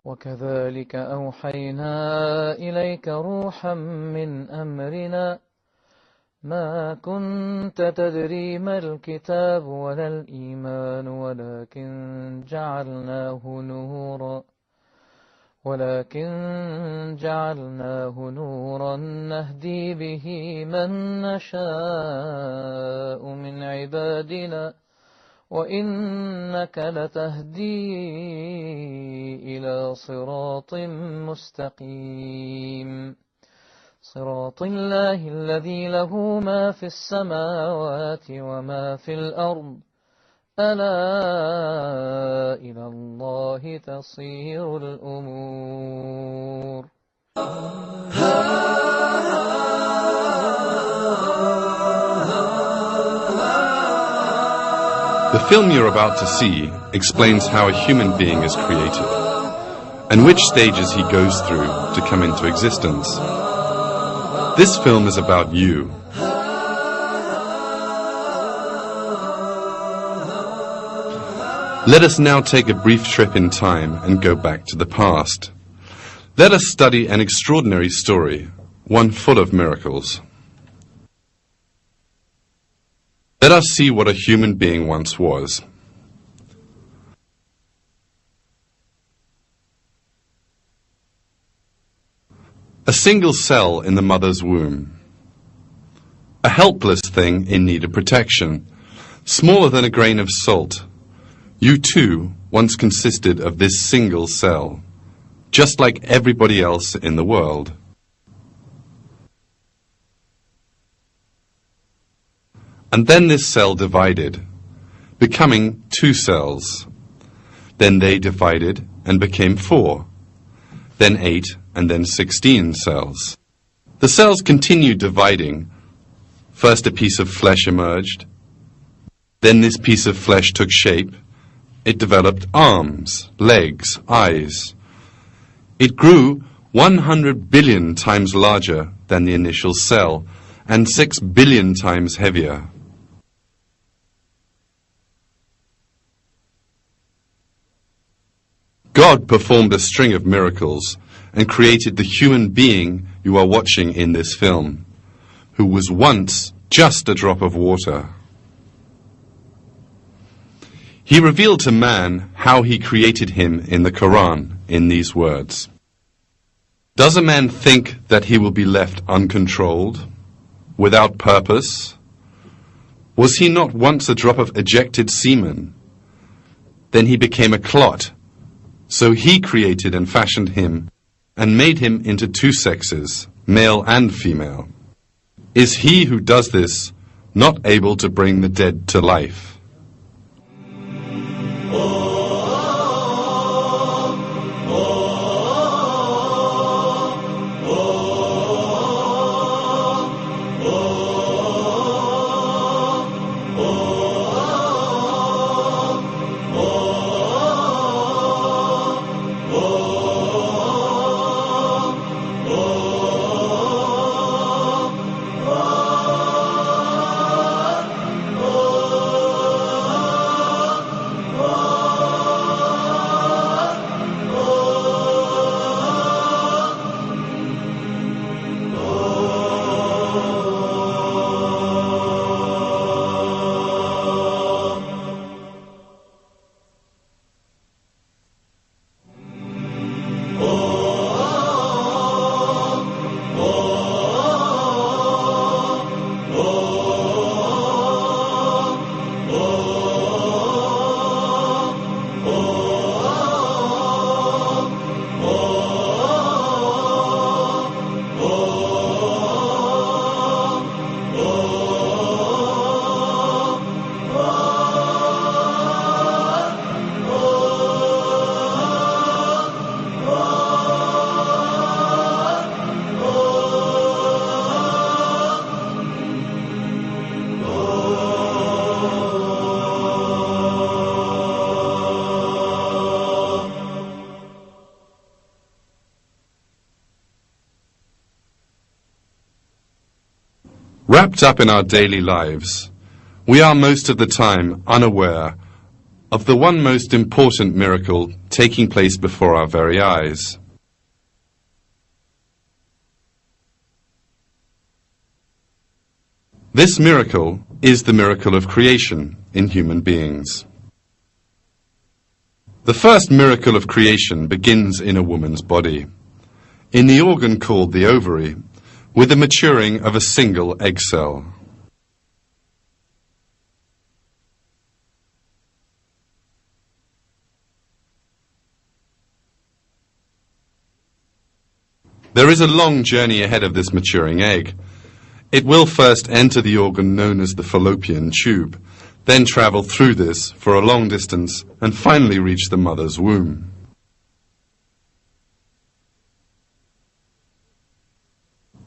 وكذلك أوحينا إليك روحا من أمرنا ما كنت تدري ما الكتاب ولا الإيمان ولكن جعلناه نورا نهدي به من نشاء من عبادنا وإنك لتهدي إلى صراط مستقيم صراط الله الذي له ما في السماوات وما في الأرض ألا إلى الله تصير الأمور. The film you're about to see explains how a human being is created and which stages he goes through to come into existence. This film is about you. Let us now take a brief trip in time and go back to the past. Let us study an extraordinary story, one full of miracles. Let us see what a human being once was. A single cell in the mother's womb. A helpless thing in need of protection, smaller than a grain of salt. You too once consisted of this single cell, just like everybody else in the world. And then this cell divided, becoming 2 cells. Then they divided and became 4, then 8, and then 16 cells. The cells continued dividing. First a piece of flesh emerged. Then this piece of flesh took shape. It developed arms, legs, eyes. It grew 100 billion times larger than the initial cell and 6 billion times heavier. God performed a string of miracles and created the human being you are watching in this film, who was once just a drop of water. He revealed to man how he created him in the Quran in these words. Does a man think that he will be left uncontrolled, without purpose? Was he not once a drop of ejected semen? Then he became a clot. So he created and fashioned him and made him into 2 sexes, male and female. Is he who does this not able to bring the dead to life? Wrapped up in our daily lives, we are most of the time unaware of the one most important miracle taking place before our very eyes. This miracle is the miracle of creation in human beings. The first miracle of creation begins in a woman's body, in the organ called the ovary, with the maturing of a single egg cell. There is a long journey ahead of this maturing egg. It will first enter the organ known as the fallopian tube, then travel through this for a long distance and finally reach the mother's womb.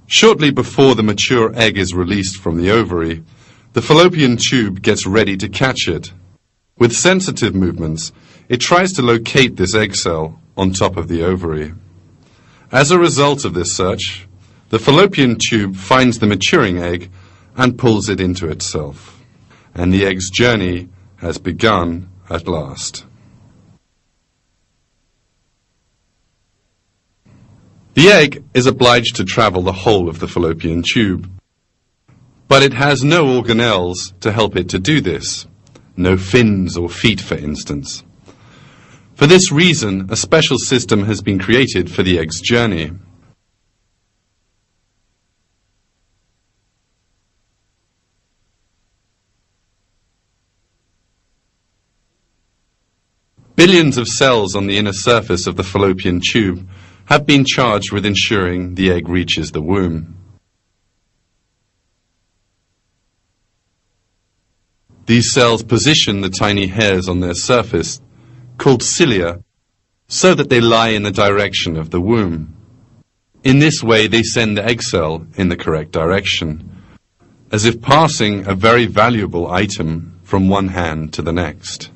Shortly before the mature egg is released from the ovary, the fallopian tube gets ready to catch it. With sensitive movements, it tries to locate this egg cell on top of the ovary. As a result of this search, the fallopian tube finds the maturing egg and pulls it into itself, and the egg's journey has begun at last. The egg is obliged to travel the whole of the fallopian tube, but it has no organelles to help it to do this, no fins or feet, for instance. For this reason, a special system has been created for the egg's journey. Billions of cells on the inner surface of the fallopian tube have been charged with ensuring the egg reaches the womb. These cells position the tiny hairs on their surface, called cilia, so that they lie in the direction of the womb. In this way, they send the egg cell in the correct direction, as if passing a very valuable item from one hand to the next.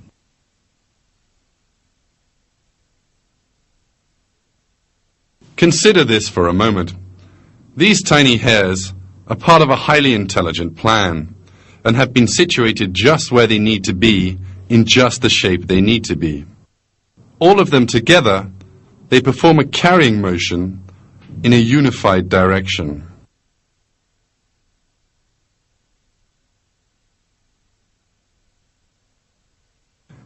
Consider this for a moment. These tiny hairs are part of a highly intelligent plan and have been situated just where they need to be in just the shape they need to be. All of them together, they perform a carrying motion in a unified direction.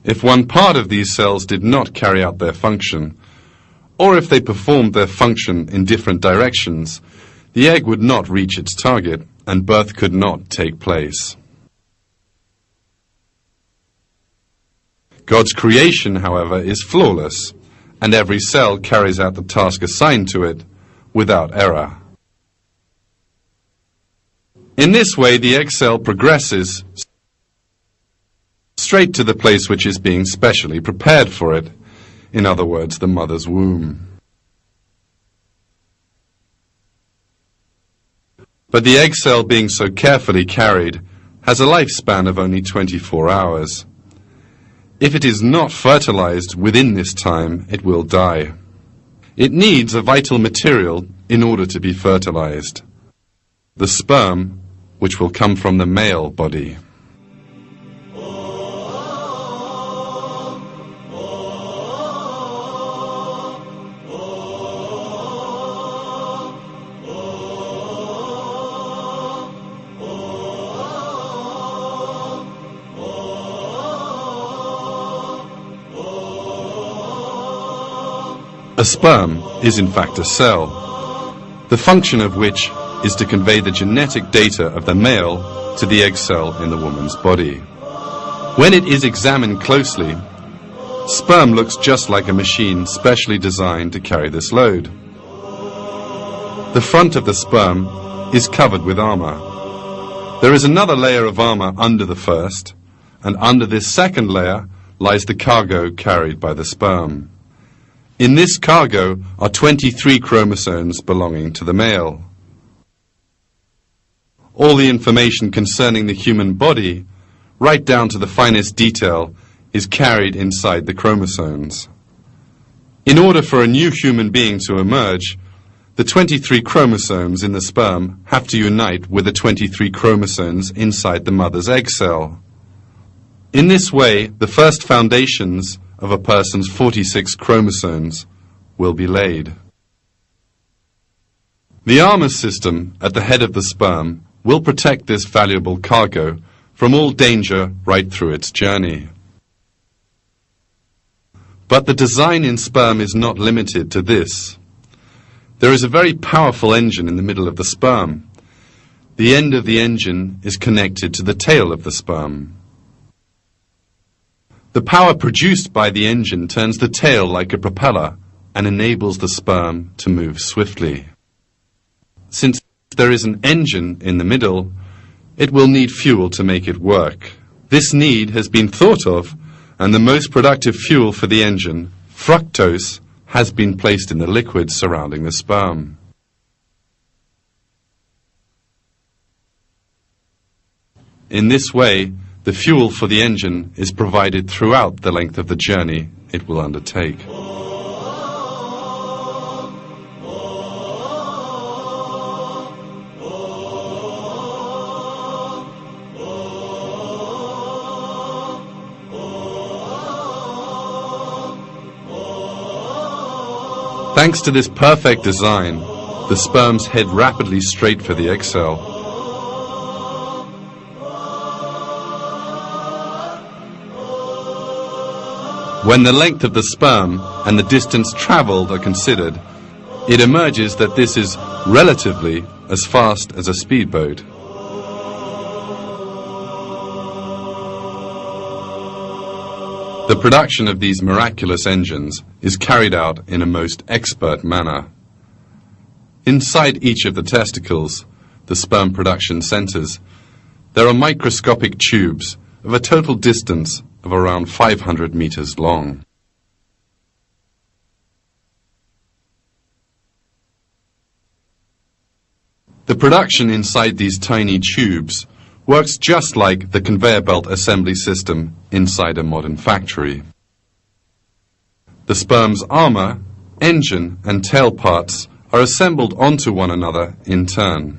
If one part of these cells did not carry out their function, or if they performed their function in different directions, the egg would not reach its target and birth could not take place. God's creation, however, is flawless, and every cell carries out the task assigned to it without error. In this way, the egg cell progresses straight to the place which is being specially prepared for it. In other words, the mother's womb. But the egg cell, being so carefully carried, has a lifespan of only 24 hours. If it is not fertilized within this time, it will die. It needs a vital material in order to be fertilized: the sperm, which will come from the male body. A sperm is in fact a cell, the function of which is to convey the genetic data of the male to the egg cell in the woman's body. When it is examined closely, sperm looks just like a machine specially designed to carry this load. The front of the sperm is covered with armor. There is another layer of armor under the first, and under this second layer lies the cargo carried by the sperm. In this cargo are 23 chromosomes belonging to the male. All the information concerning the human body, right down to the finest detail, is carried inside the chromosomes. In order for a new human being to emerge, the 23 chromosomes in the sperm have to unite with the 23 chromosomes inside the mother's egg cell. In this way, the first foundations of a person's 46 chromosomes will be laid. The armor system at the head of the sperm will protect this valuable cargo from all danger right through its journey. But the design in sperm is not limited to this. There is a very powerful engine in the middle of the sperm. The end of the engine is connected to the tail of the sperm. The power produced by the engine turns the tail like a propeller and enables the sperm to move swiftly. Since there is an engine in the middle, it will need fuel to make it work. This need has been thought of, and the most productive fuel for the engine, fructose, has been placed in the liquid surrounding the sperm. In this way, the fuel for the engine is provided throughout the length of the journey it will undertake. Thanks to this perfect design, the sperms head rapidly straight for the egg cell. When the length of the sperm and the distance traveled are considered, it emerges that this is relatively as fast as a speedboat. The production of these miraculous engines is carried out in a most expert manner. Inside each of the testicles, the sperm production centers, there are microscopic tubes of a total distance of around 500 meters long. The production inside these tiny tubes works just like the conveyor belt assembly system inside a modern factory. The sperm's armor, engine, and tail parts are assembled onto one another in turn.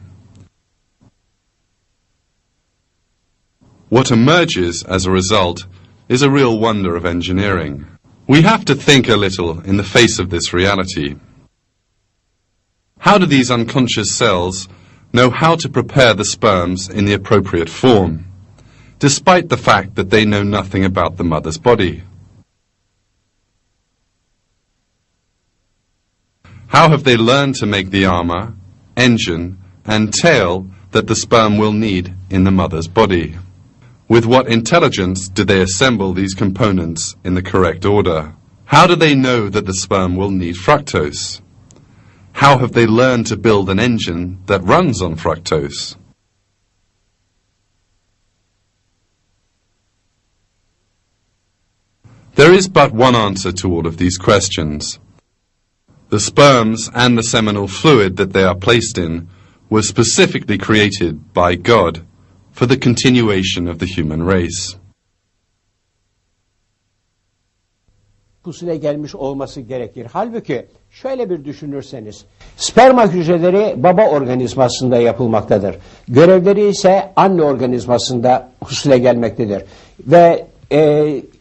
What emerges as a result is a real wonder of engineering. We have to think a little in the face of this reality. How do these unconscious cells know how to prepare the sperms in the appropriate form, despite the fact that they know nothing about the mother's body? How have they learned to make the armor, engine, and tail that the sperm will need in the mother's body? With what intelligence do they assemble these components in the correct order? How do they know that the sperm will need fructose? How have they learned to build an engine that runs on fructose? There is but one answer to all of these questions. The sperms and the seminal fluid that they are placed in were specifically created by God for the continuation of the human race. Pusule gelmiş olması gerekir. Halbuki şöyle bir düşünürseniz, sperma hücreleri baba organizmasında yapılmaktadır. Görevleri ise anne organizmasında husule gelmektedir. Ve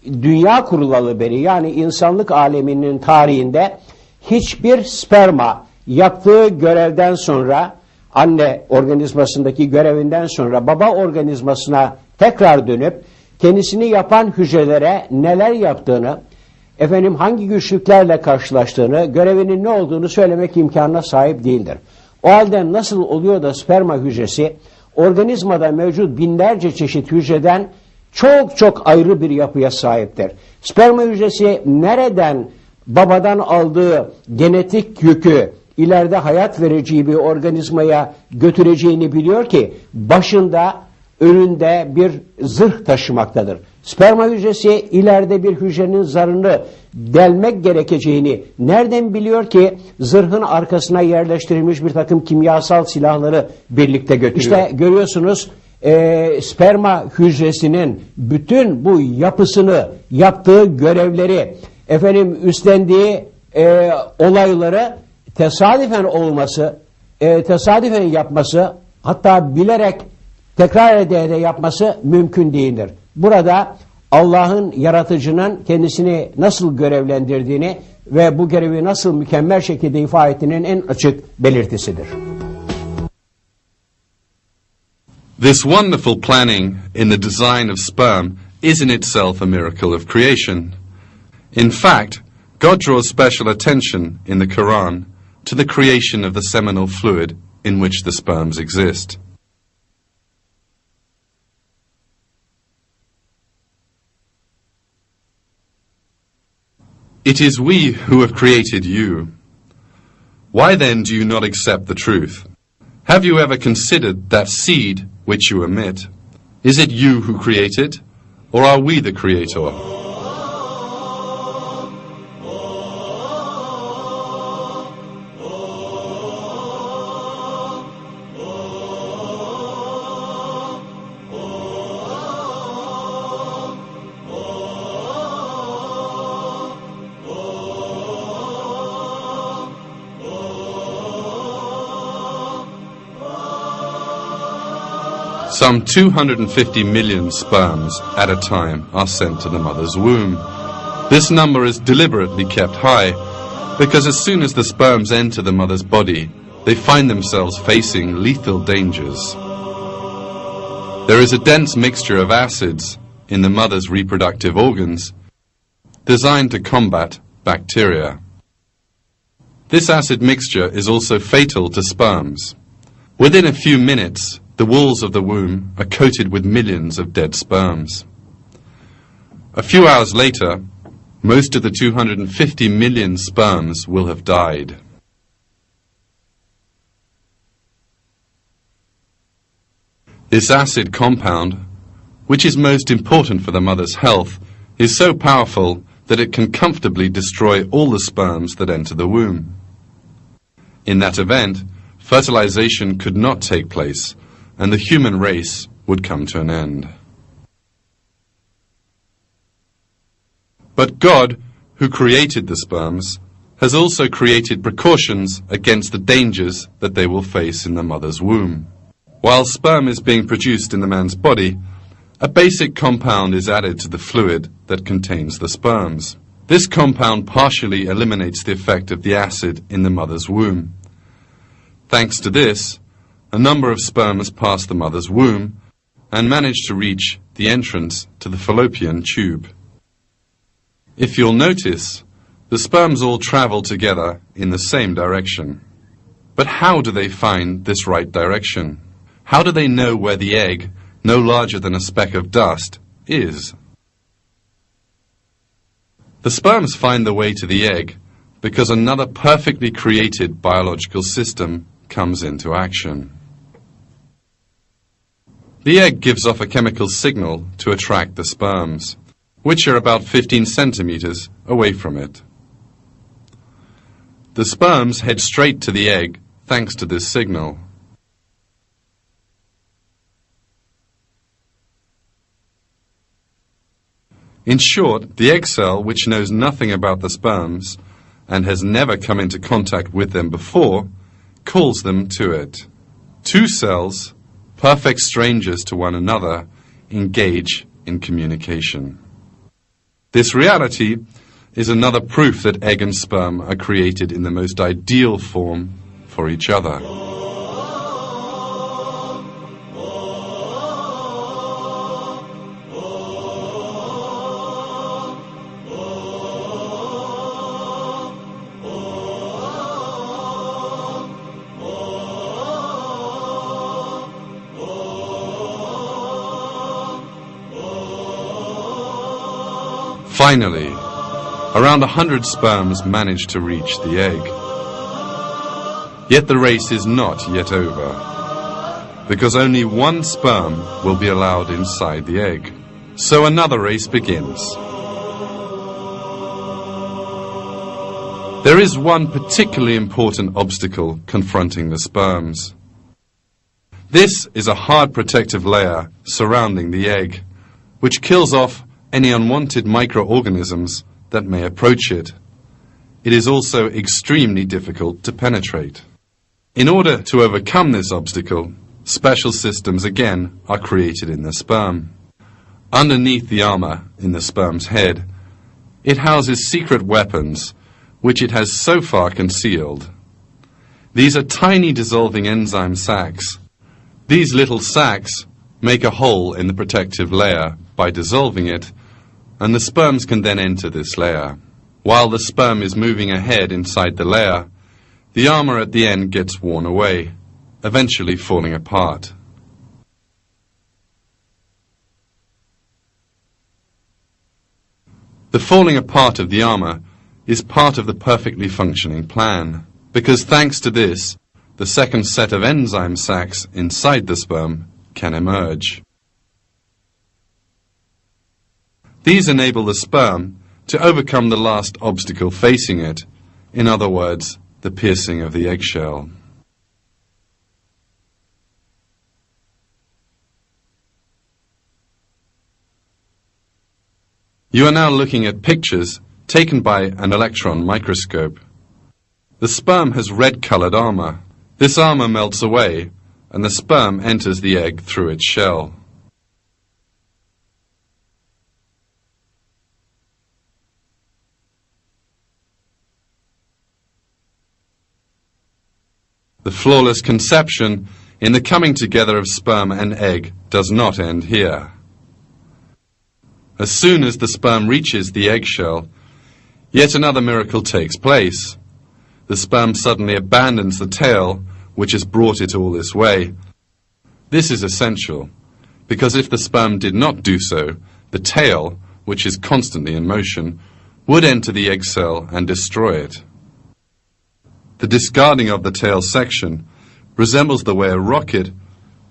dünya kurulalı beri, yani insanlık aleminin tarihinde hiçbir sperma yaptığı görevden sonra, anne organizmasındaki görevinden sonra baba organizmasına tekrar dönüp kendisini yapan hücrelere neler yaptığını, hangi güçlüklerle karşılaştığını, görevinin ne olduğunu söylemek imkanına sahip değildir. O halde nasıl oluyor da sperma hücresi organizmada mevcut binlerce çeşit hücreden çok çok ayrı bir yapıya sahiptir? Sperma hücresi nereden babadan aldığı genetik yükü ileride hayat vereceği bir organizmaya götüreceğini biliyor ki başında, önünde bir zırh taşımaktadır. Sperma hücresi ileride bir hücrenin zarını delmek gerekeceğini nereden biliyor ki zırhın arkasına yerleştirilmiş bir takım kimyasal silahları birlikte götürüyor? İşte görüyorsunuz, sperma hücresinin bütün bu yapısını, yaptığı görevleri, üstlendiği olayları tesadüfen olması, tesadüfen yapması, hatta bilerek tekrar ede yapması mümkün değildir. Burada Allah'ın, yaratıcının kendisini nasıl görevlendirdiğini ve bu görevi nasıl mükemmel şekilde ifa ettiğinin en açık belirtisidir. This wonderful planning in the design of sperm is in itself a miracle of creation. In fact, God draws special attention in the Quran to the creation of the seminal fluid in which the sperms exist. It is we who have created you. Why then do you not accept the truth? Have you ever considered that seed which you emit? Is it you who create it, or are we the creator? Some 250 million sperms at a time are sent to the mother's womb. This number is deliberately kept high because as soon as the sperms enter the mother's body, they find themselves facing lethal dangers. There is a dense mixture of acids in the mother's reproductive organs designed to combat bacteria. This acid mixture is also fatal to sperms. Within a few minutes, the walls of the womb are coated with millions of dead sperms. A few hours later, most of the 250 million sperms will have died. This acid compound, which is most important for the mother's health, is so powerful that it can comfortably destroy all the sperms that enter the womb. In that event, fertilization could not take place, and the human race would come to an end. But God, who created the sperms, has also created precautions against the dangers that they will face in the mother's womb. While sperm is being produced in the man's body, a basic compound is added to the fluid that contains the sperms. This compound partially eliminates the effect of the acid in the mother's womb. Thanks to this, a number of sperms pass the mother's womb and manage to reach the entrance to the fallopian tube. If you'll notice, the sperms all travel together in the same direction. But how do they find this right direction? How do they know where the egg, no larger than a speck of dust, is? The sperms find the way to the egg because another perfectly created biological system comes into action. The egg gives off a chemical signal to attract the sperms, which are about 15 centimeters away from it. The sperms head straight to the egg thanks to this signal. In short, the egg cell, which knows nothing about the sperms and has never come into contact with them before, calls them to it. Two cells, perfect strangers to one another, engage in communication. This reality is another proof that egg and sperm are created in the most ideal form for each other. Finally, around 100 sperms manage to reach the egg. Yet the race is not yet over, because only one sperm will be allowed inside the egg. So another race begins. There is one particularly important obstacle confronting the sperms. This is a hard protective layer surrounding the egg, which kills off any unwanted microorganisms that may approach it. It is also extremely difficult to penetrate. In order to overcome this obstacle, special systems again are created in the sperm. Underneath the armor in the sperm's head, it houses secret weapons which it has so far concealed. These are tiny dissolving enzyme sacs. These little sacs make a hole in the protective layer by dissolving it, and the sperms can then enter this layer. While the sperm is moving ahead inside the layer, the armor at the end gets worn away, eventually falling apart. The falling apart of the armor is part of the perfectly functioning plan, because thanks to this, the second set of enzyme sacs inside the sperm can emerge. These enable the sperm to overcome the last obstacle facing it, in other words, the piercing of the eggshell. You are now looking at pictures taken by an electron microscope. The sperm has red-colored armor. This armor melts away, and the sperm enters the egg through its shell. The flawless conception in the coming together of sperm and egg does not end here. As soon as the sperm reaches the eggshell, yet another miracle takes place. The sperm suddenly abandons the tail, which has brought it all this way. This is essential, because if the sperm did not do so, the tail, which is constantly in motion, would enter the egg cell and destroy it. The discarding of the tail section resembles the way a rocket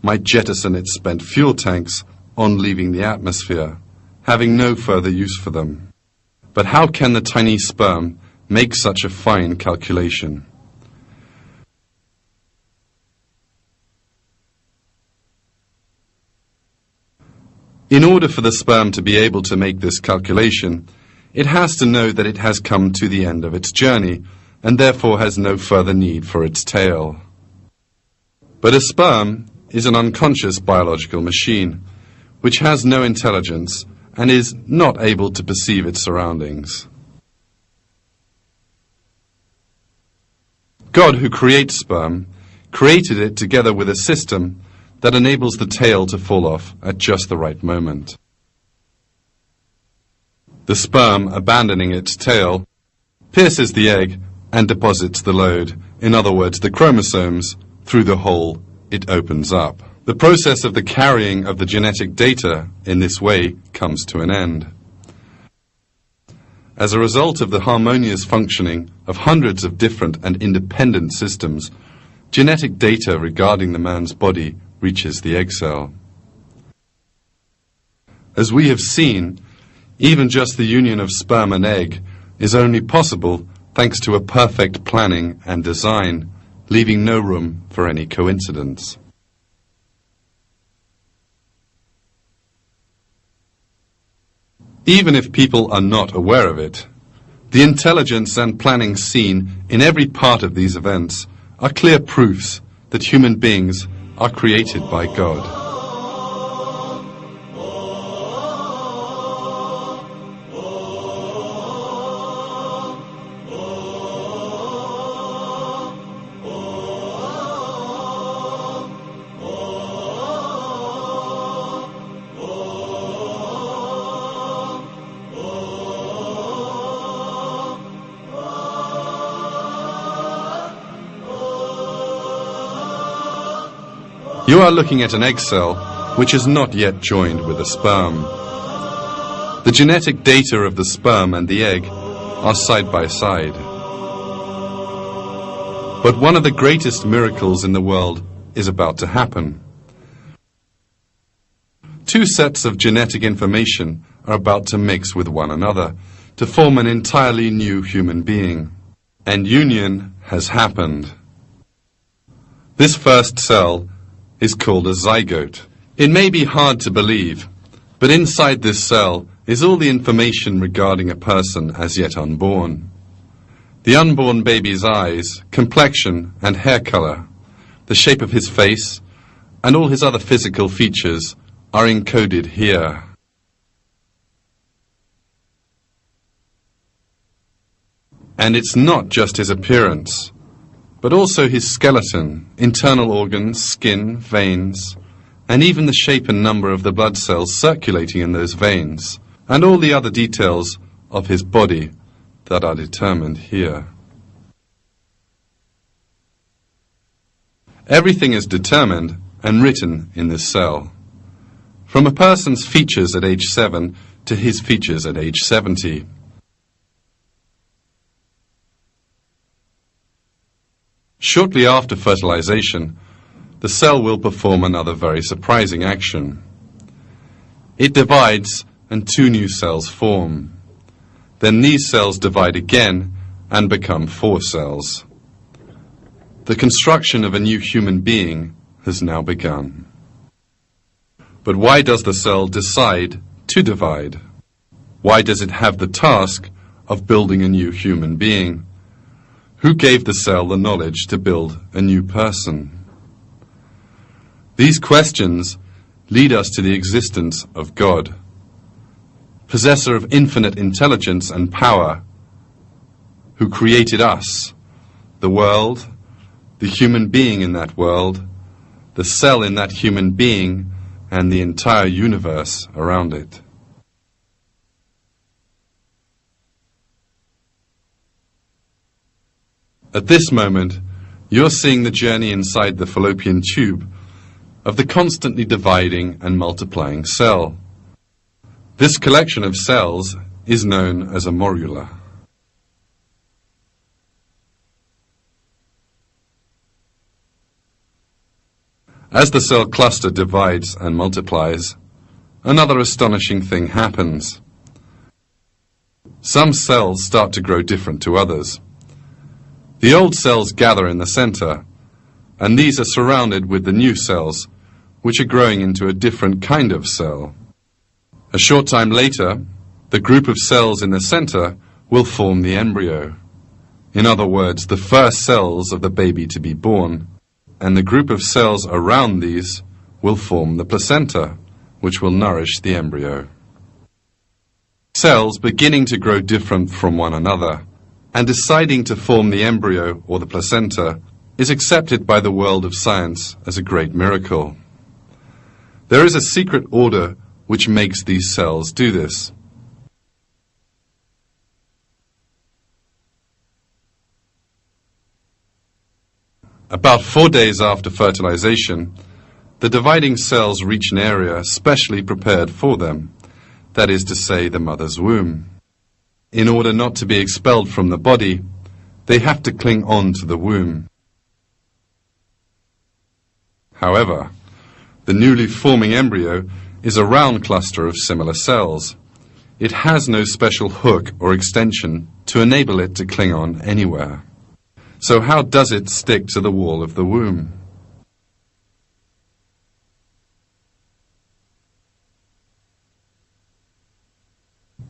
might jettison its spent fuel tanks on leaving the atmosphere, having no further use for them. But how can the tiny sperm make such a fine calculation? In order for the sperm to be able to make this calculation, it has to know that it has come to the end of its journey, and therefore has no further need for its tail. But a sperm is an unconscious biological machine, which has no intelligence and is not able to perceive its surroundings. God, who creates sperm, created it together with a system that enables the tail to fall off at just the right moment. The sperm, abandoning its tail, pierces the egg and deposits the load, in other words, the chromosomes, through the hole it opens up. The process of the carrying of the genetic data in this way comes to an end. As a result of the harmonious functioning of hundreds of different and independent systems, genetic data regarding the man's body reaches the egg cell. As we have seen, even just the union of sperm and egg is only possible thanks to a perfect planning and design, leaving no room for any coincidence. Even if people are not aware of it, the intelligence and planning seen in every part of these events are clear proofs that human beings are created by God. You are looking at an egg cell which is not yet joined with the sperm. The genetic data of the sperm and the egg are side by side. But one of the greatest miracles in the world is about to happen. Two sets of genetic information are about to mix with one another to form an entirely new human being. And union has happened. This first cell is called a zygote. It may be hard to believe, but inside this cell is all the information regarding a person as yet unborn. The unborn baby's eyes, complexion and hair color, the shape of his face, and all his other physical features are encoded here. And it's not just his appearance, but also his skeleton, internal organs, skin, veins, and even the shape and number of the blood cells circulating in those veins, and all the other details of his body that are determined here. Everything is determined and written in this cell. From a person's features at age 7 to his features at age 70. Shortly after fertilization, the cell will perform another very surprising action. It divides and 2 new cells form. Then these cells divide again and become 4 cells. The construction of a new human being has now begun. But why does the cell decide to divide? Why does it have the task of building a new human being? Who gave the cell the knowledge to build a new person? These questions lead us to the existence of God, possessor of infinite intelligence and power, who created us, the world, the human being in that world, the cell in that human being, and the entire universe around it. At this moment, you're seeing the journey inside the fallopian tube of the constantly dividing and multiplying cell. This collection of cells is known as a morula. As the cell cluster divides and multiplies, another astonishing thing happens. Some cells start to grow different to others. The old cells gather in the center, and these are surrounded with the new cells, which are growing into a different kind of cell. A short time later, the group of cells in the center will form the embryo. In other words, the first cells of the baby to be born, and the group of cells around these will form the placenta, which will nourish the embryo. Cells beginning to grow different from one another and deciding to form the embryo or the placenta is accepted by the world of science as a great miracle. There is a secret order which makes these cells do this. About 4 days after fertilization, the dividing cells reach an area specially prepared for them, that is to say, the mother's womb. In order not to be expelled from the body, they have to cling on to the womb. However, the newly forming embryo is a round cluster of similar cells. It has no special hook or extension to enable it to cling on anywhere. So how does it stick to the wall of the womb?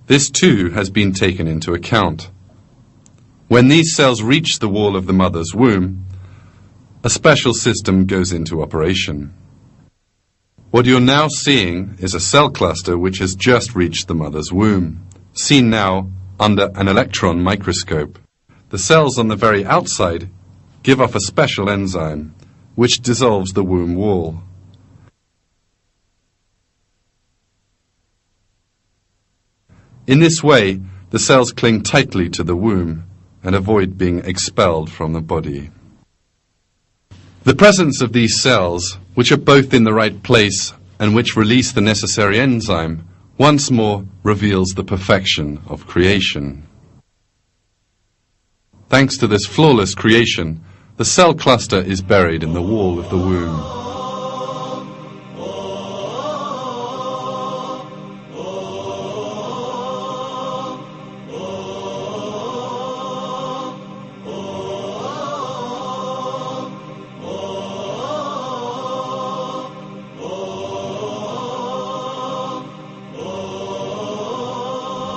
This too has been taken into account. When these cells reach the wall of the mother's womb, a special system goes into operation. What you're now seeing is a cell cluster which has just reached the mother's womb, seen now under an electron microscope. The cells on the very outside give off a special enzyme which dissolves the womb wall. In this way, the cells cling tightly to the womb and avoid being expelled from the body. The presence of these cells, which are both in the right place and which release the necessary enzyme, once more reveals the perfection of creation. Thanks to this flawless creation, the cell cluster is buried in the wall of the womb.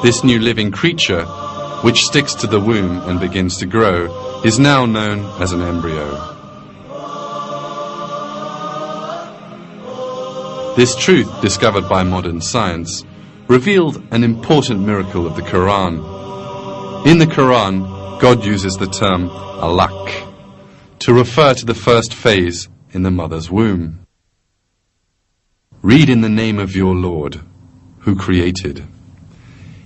This new living creature, which sticks to the womb and begins to grow, is now known as an embryo. This truth, discovered by modern science, revealed an important miracle of the Quran. In the Quran, God uses the term alak to refer to the first phase in the mother's womb. Read in the name of your Lord, who created.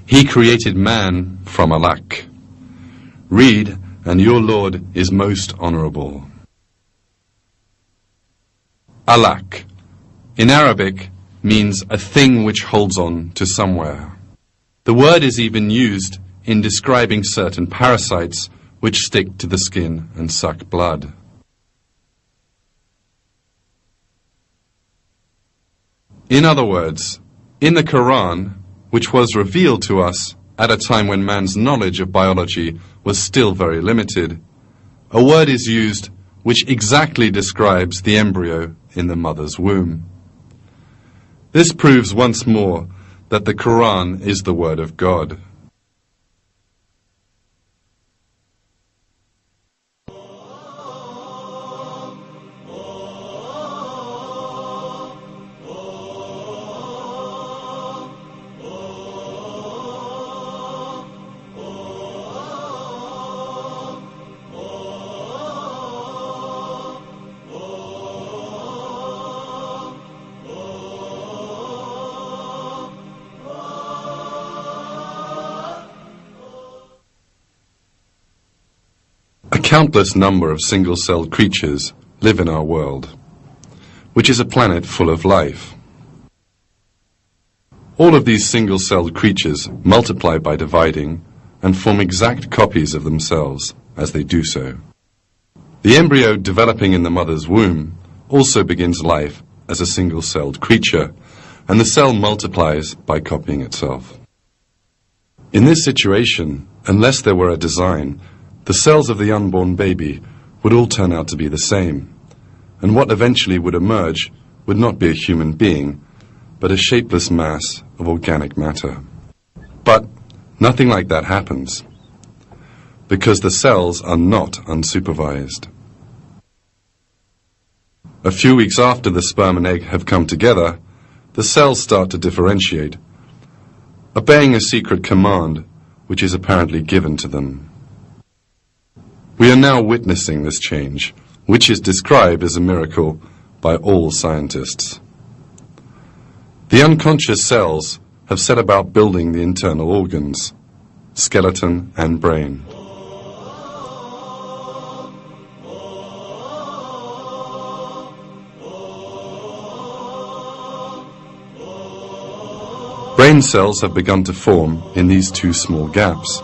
He created man from alak. Read, and your Lord is most honorable. Alak, in Arabic, means a thing which holds on to somewhere. The word is even used in describing certain parasites which stick to the skin and suck blood. In other words, in the Quran, which was revealed to us at a time when man's knowledge of biology was still very limited, a word is used which exactly describes the embryo in the mother's womb. This proves once more that the Quran is the word of God. A countless number of single-celled creatures live in our world, which is a planet full of life. All of these single-celled creatures multiply by dividing and form exact copies of themselves as they do so. The embryo developing in the mother's womb also begins life as a single-celled creature, and the cell multiplies by copying itself. In this situation, unless there were a design, the cells of the unborn baby would all turn out to be the same, and what eventually would emerge would not be a human being, but a shapeless mass of organic matter. But nothing like that happens, because the cells are not unsupervised. A few weeks after the sperm and egg have come together, the cells start to differentiate, obeying a secret command which is apparently given to them. We are now witnessing this change, which is described as a miracle by all scientists. The unconscious cells have set about building the internal organs, skeleton and brain. Brain cells have begun to form in these two small gaps.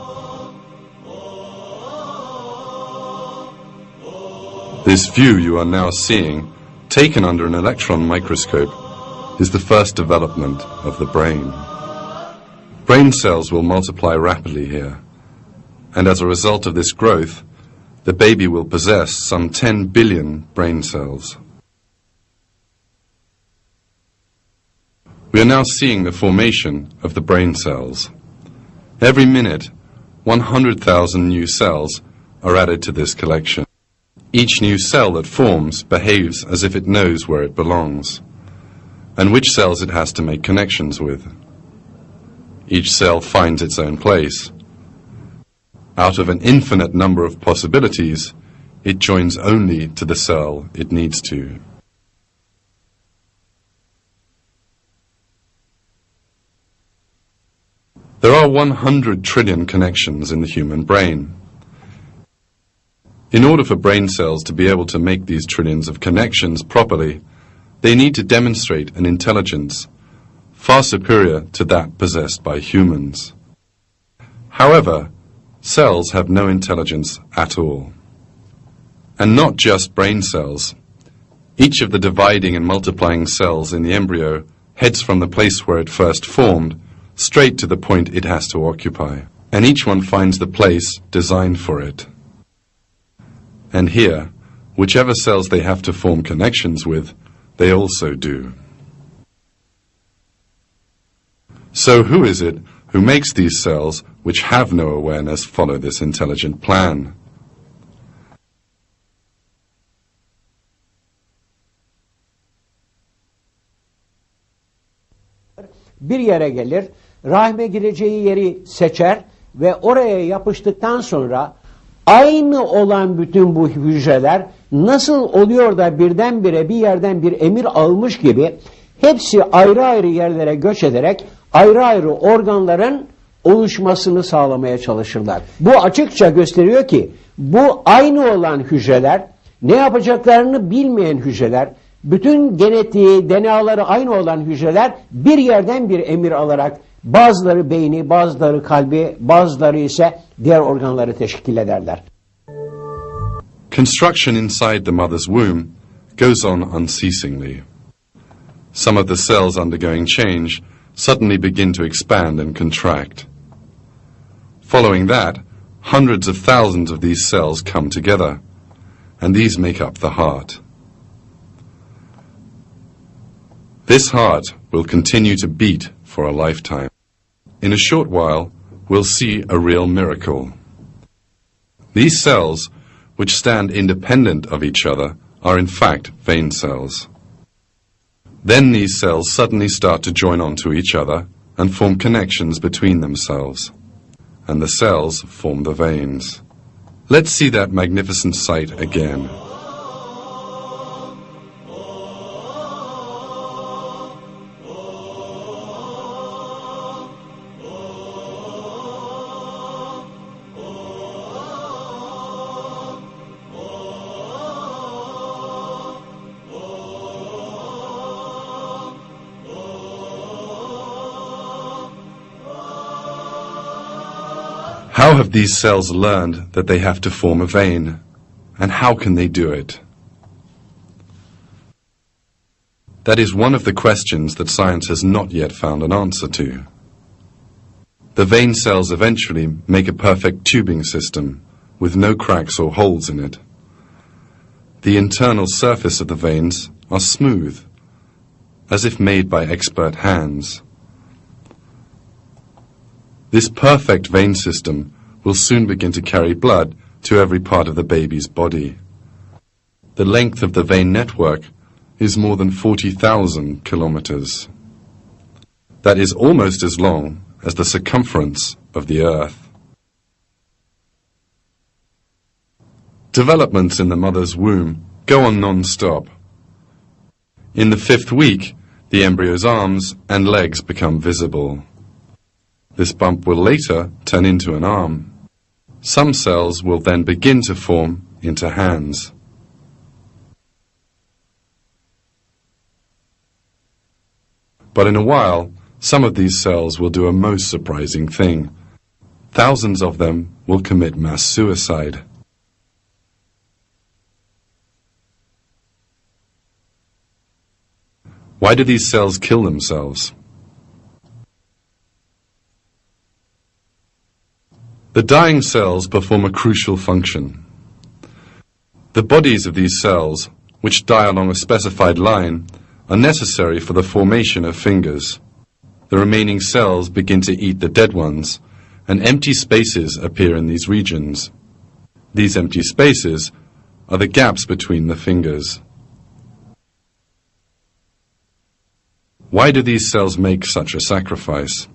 This view you are now seeing, taken under an electron microscope, is the first development of the brain. Brain cells will multiply rapidly here, and as a result of this growth, the baby will possess some 10 billion brain cells. We are now seeing the formation of the brain cells. Every minute, 100,000 new cells are added to this collection. Each new cell that forms behaves as if it knows where it belongs, and which cells it has to make connections with. Each cell finds its own place. Out of an infinite number of possibilities, it joins only to the cell it needs to. There are 100 trillion connections in the human brain. In order for brain cells to be able to make these trillions of connections properly, they need to demonstrate an intelligence far superior to that possessed by humans. However, cells have no intelligence at all. And not just brain cells. Each of the dividing and multiplying cells in the embryo heads from the place where it first formed straight to the point it has to occupy, and each one finds the place designed for it. And here, whichever cells they have to form connections with, they also do. So who is it who makes these cells which have no awareness follow this intelligent plan? Bir yere gelir, rahime gireceği yeri seçer ve oraya yapıştıktan sonra aynı olan bütün bu hücreler nasıl oluyor da birdenbire bir yerden bir emir almış gibi hepsi ayrı ayrı yerlere göç ederek ayrı ayrı organların oluşmasını sağlamaya çalışırlar. Bu açıkça gösteriyor ki bu aynı olan hücreler, ne yapacaklarını bilmeyen hücreler, bütün genetiği, DNA'ları aynı olan hücreler bir yerden bir emir alarak bazıları beyni, bazıları kalbi, bazıları ise diğer organları teşkil ederler. Construction inside the mother's womb goes on unceasingly. Some of the cells undergoing change suddenly begin to expand and contract. Following that, hundreds of thousands of these cells come together, and these make up the heart. This heart will continue to beat for a lifetime. In a short while, we'll see a real miracle. These cells, which stand independent of each other, are in fact vein cells. Then these cells suddenly start to join onto each other and form connections between themselves. And the cells form the veins. Let's see that magnificent sight again. How have these cells learned that they have to form a vein? And how can they do it? That is one of the questions that science has not yet found an answer to. The vein cells eventually make a perfect tubing system with no cracks or holes in it. The internal surface of the veins are smooth, as if made by expert hands. This perfect vein system will soon begin to carry blood to every part of the baby's body. The length of the vein network is more than 40,000 kilometers. That is almost as long as the circumference of the Earth. Developments in the mother's womb go on non-stop. In the 5th week, the embryo's arms and legs become visible. This bump will later turn into an arm. Some cells will then begin to form into hands. But in a while, some of these cells will do a most surprising thing. Thousands of them will commit mass suicide. Why do these cells kill themselves? The dying cells perform a crucial function. The bodies of these cells, which die along a specified line, are necessary for the formation of fingers. The remaining cells begin to eat the dead ones, and empty spaces appear in these regions. These empty spaces are the gaps between the fingers. Why do these cells make such a sacrifice?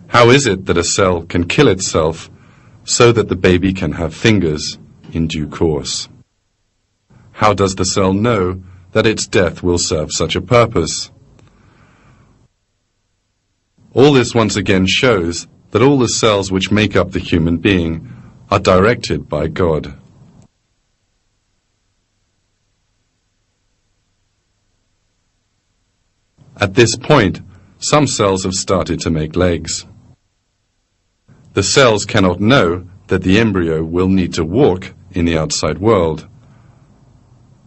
How is it that a cell can kill itself so that the baby can have fingers in due course? How does the cell know that its death will serve such a purpose? All this once again shows that all the cells which make up the human being are directed by God. At this point, some cells have started to make legs. The cells cannot know that the embryo will need to walk in the outside world,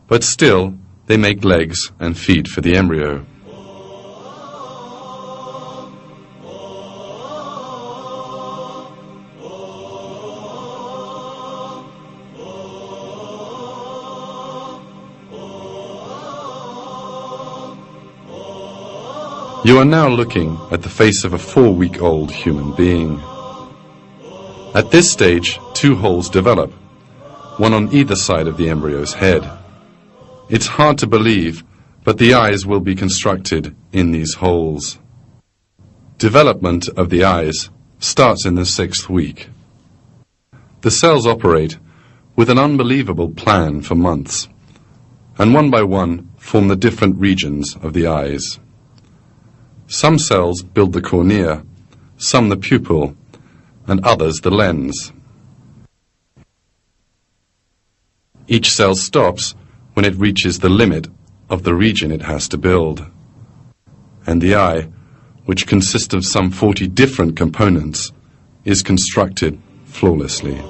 but still they make legs and feet for the embryo. You are now looking at the face of a 4-week-old human being. At this stage, 2 holes develop, one on either side of the embryo's head. It's hard to believe, but the eyes will be constructed in these holes. Development of the eyes starts in the 6th week. The cells operate with an unbelievable plan for months, and one by one form the different regions of the eyes. Some cells build the cornea, some the pupil, and others the lens. Each cell stops when it reaches the limit of the region it has to build. And the eye, which consists of some 40 different components, is constructed flawlessly.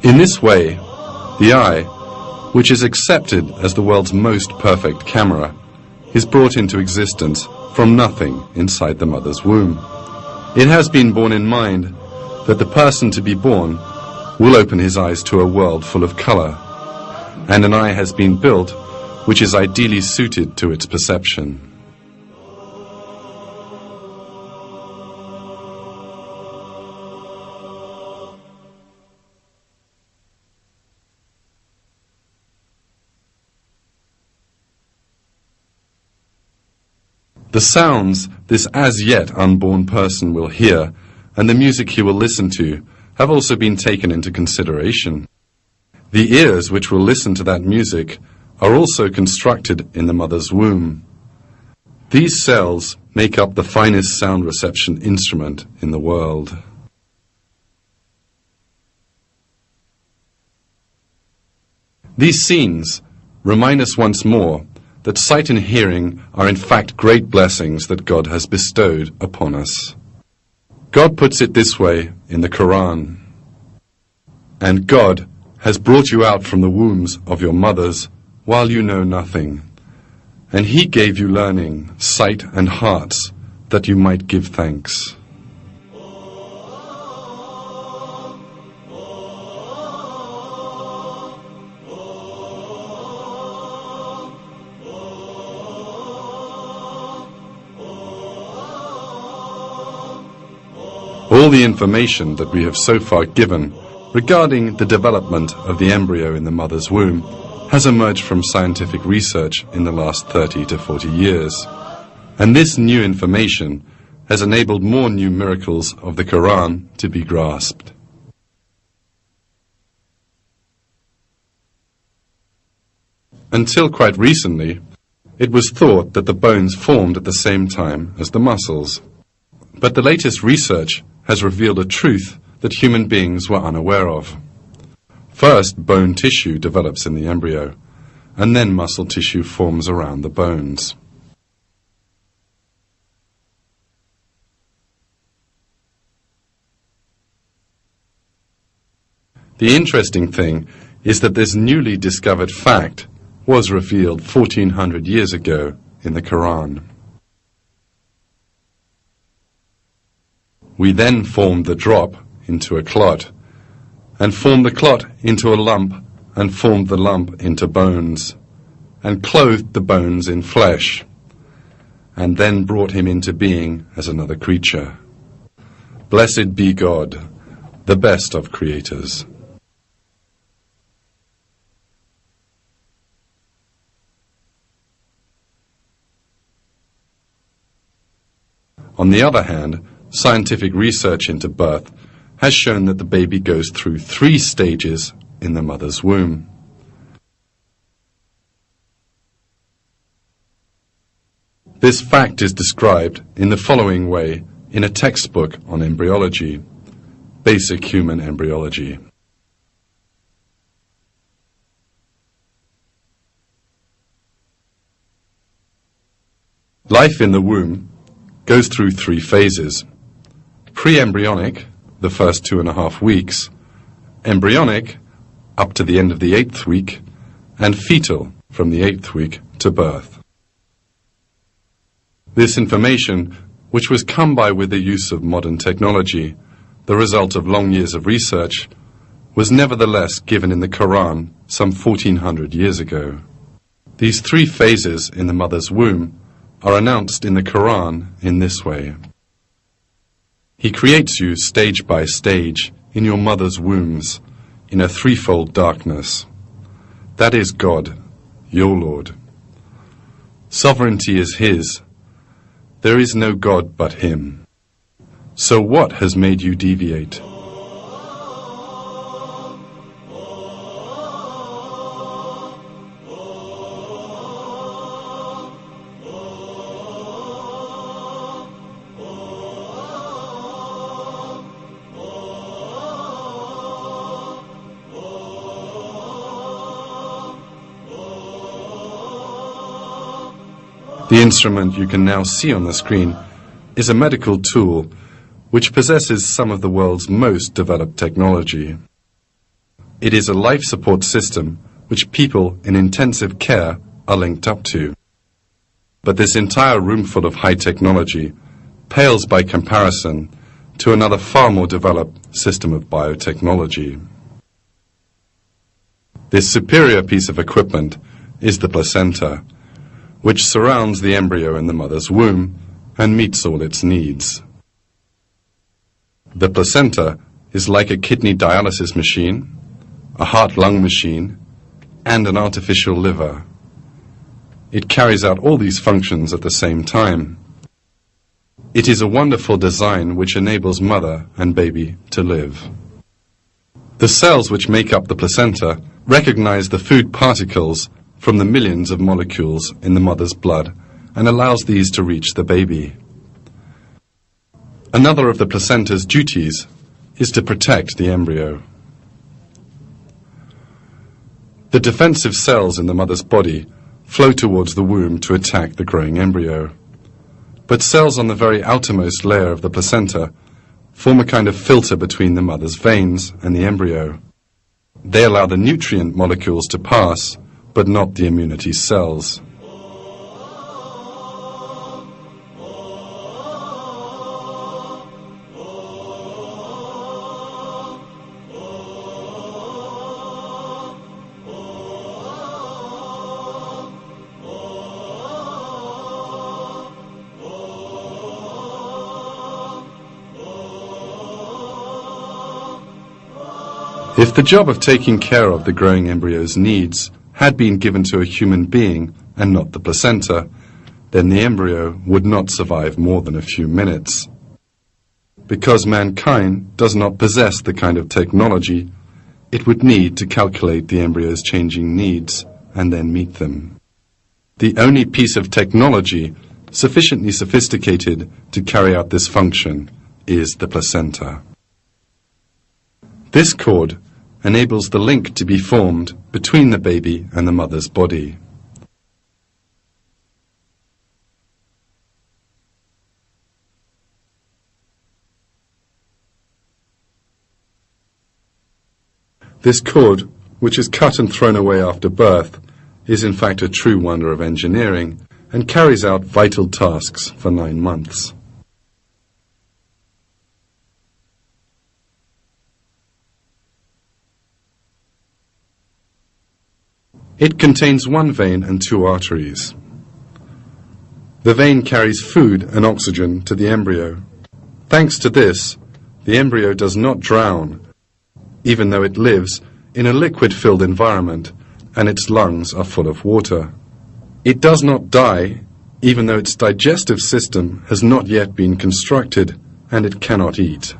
In this way, the eye, which is accepted as the world's most perfect camera, is brought into existence from nothing inside the mother's womb. It has been borne in mind that the person to be born will open his eyes to a world full of color, and an eye has been built which is ideally suited to its perception. The sounds this as yet unborn person will hear and the music he will listen to have also been taken into consideration. The ears which will listen to that music are also constructed in the mother's womb. These cells make up the finest sound reception instrument in the world. These scenes remind us once more that sight and hearing are in fact great blessings that God has bestowed upon us. God puts it this way in the Quran: "And God has brought you out from the wombs of your mothers while you know nothing, and He gave you learning, sight and hearts, that you might give thanks." All the information that we have so far given regarding the development of the embryo in the mother's womb has emerged from scientific research in the last 30 to 40 years. And this new information has enabled more new miracles of the Quran to be grasped. Until quite recently, it was thought that the bones formed at the same time as the muscles. But the latest research has revealed a truth that human beings were unaware of. First, bone tissue develops in the embryo, and then muscle tissue forms around the bones. The interesting thing is that this newly discovered fact was revealed 1400 years ago in the Quran. We then formed the drop into a clot, and formed the clot into a lump, and formed the lump into bones, and clothed the bones in flesh, and then brought him into being as another creature. Blessed be God, the best of creators. On the other hand, scientific research into birth has shown that the baby goes through 3 stages in the mother's womb. This fact is described in the following way in a textbook on embryology, Basic Human Embryology. Life in the womb goes through 3 phases: pre-embryonic, the first 2.5 weeks, embryonic, up to the end of the 8th week, and fetal, from the 8th week to birth. This information, which was come by with the use of modern technology, the result of long years of research, was nevertheless given in the Quran some 1400 years ago. These 3 phases in the mother's womb are announced in the Quran in this way: He creates you stage by stage in your mother's wombs in a 3-fold darkness. That is God, your Lord. Sovereignty is His. There is no God but Him. So what has made you deviate? The instrument you can now see on the screen is a medical tool which possesses some of the world's most developed technology. It is a life support system which people in intensive care are linked up to. But this entire room full of high technology pales by comparison to another far more developed system of biotechnology. This superior piece of equipment is the placenta, which surrounds the embryo in the mother's womb and meets all its needs. The placenta is like a kidney dialysis machine, a heart-lung machine, and an artificial liver. It carries out all these functions at the same time. It is a wonderful design which enables mother and baby to live. The cells which make up the placenta recognize the food particles from the millions of molecules in the mother's blood and allows these to reach the baby. Another of the placenta's duties is to protect the embryo. The defensive cells in the mother's body flow towards the womb to attack the growing embryo. But cells on the very outermost layer of the placenta form a kind of filter between the mother's veins and the embryo. They allow the nutrient molecules to pass, but not the immunity cells. If the job of taking care of the growing embryo's needs had been given to a human being and not the placenta, then the embryo would not survive more than a few minutes. Because mankind does not possess the kind of technology, it would need to calculate the embryo's changing needs and then meet them. The only piece of technology sufficiently sophisticated to carry out this function is the placenta. This cord enables the link to be formed between the baby and the mother's body. This cord, which is cut and thrown away after birth, is in fact a true wonder of engineering and carries out vital tasks for 9 months. It contains 1 vein and 2 arteries. The vein carries food and oxygen to the embryo. Thanks to this, the embryo does not drown, even though it lives in a liquid-filled environment and its lungs are full of water. It does not die, even though its digestive system has not yet been constructed and it cannot eat.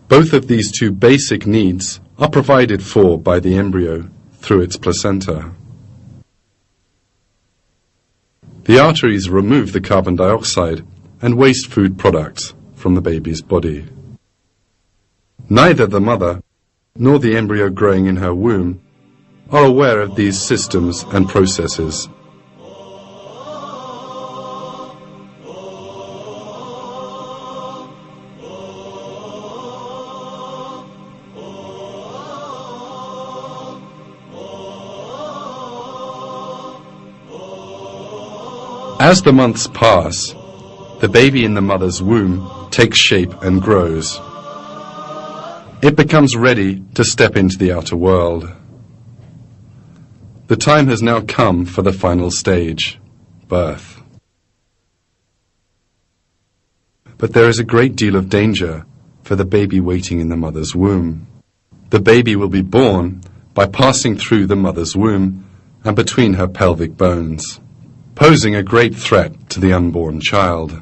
Both of these 2 basic needs are provided for by the embryo through its placenta. The arteries remove the carbon dioxide and waste food products from the baby's body. Neither the mother nor the embryo growing in her womb are aware of these systems and processes. As the months pass, the baby in the mother's womb takes shape and grows. It becomes ready to step into the outer world. The time has now come for the final stage, birth. But there is a great deal of danger for the baby waiting in the mother's womb. The baby will be born by passing through the mother's womb and between her pelvic bones, posing a great threat to the unborn child.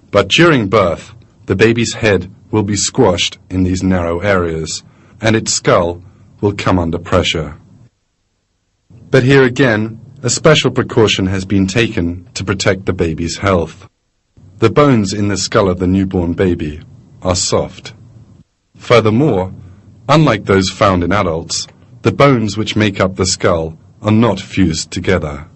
But during birth, the baby's head will be squashed in these narrow areas, and its skull will come under pressure. But here again, a special precaution has been taken to protect the baby's health. The bones in the skull of the newborn baby are soft. Furthermore, unlike those found in adults, the bones which make up the skull are not fused together.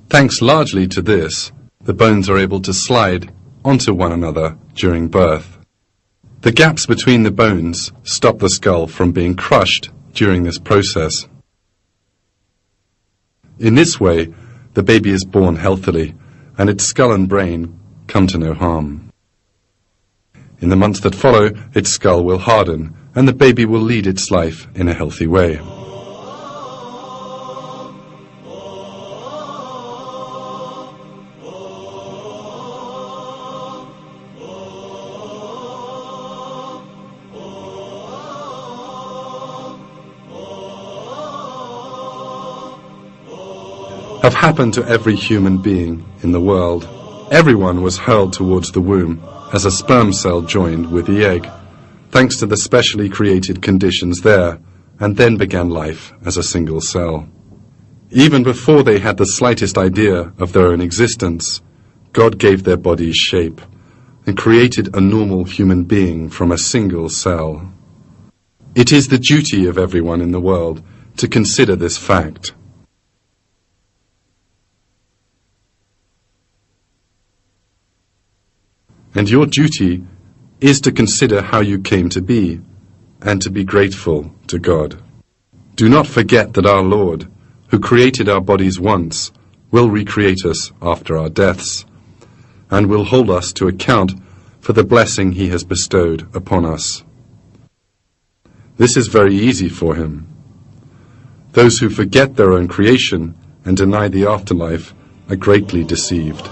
Thanks largely to this, the bones are able to slide onto one another during birth. The gaps between the bones stop the skull from being crushed during this process. In this way, the baby is born healthily, and its skull and brain come to no harm. In the months that follow, its skull will harden, and the baby will lead its life in a healthy way. Have happened to every human being in the world. Everyone was hurled towards the womb as a sperm cell joined with the egg, thanks to the specially created conditions there, and then began life as a single cell. Even before they had the slightest idea of their own existence, God gave their bodies shape and created a normal human being from a single cell. It is the duty of everyone in the world to consider this fact. And your duty is to consider how you came to be, and to be grateful to God. Do not forget that our Lord, who created our bodies once, will recreate us after our deaths, and will hold us to account for the blessing he has bestowed upon us. This is very easy for him. Those who forget their own creation and deny the afterlife are greatly deceived.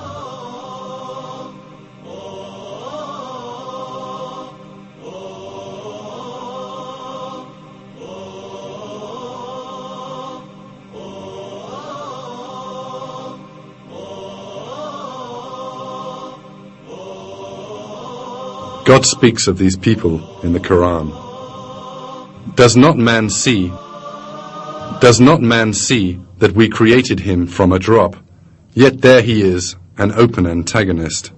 God speaks of these people in the Quran. Does not man see that we created him from a drop, yet there he is, an open antagonist.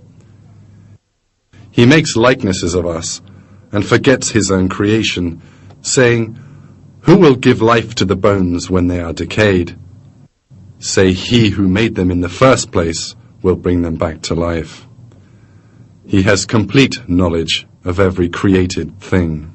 He makes likenesses of us and forgets his own creation, saying, "Who will give life to the bones when they are decayed?" Say, he who made them in the first place will bring them back to life. He has complete knowledge of every created thing.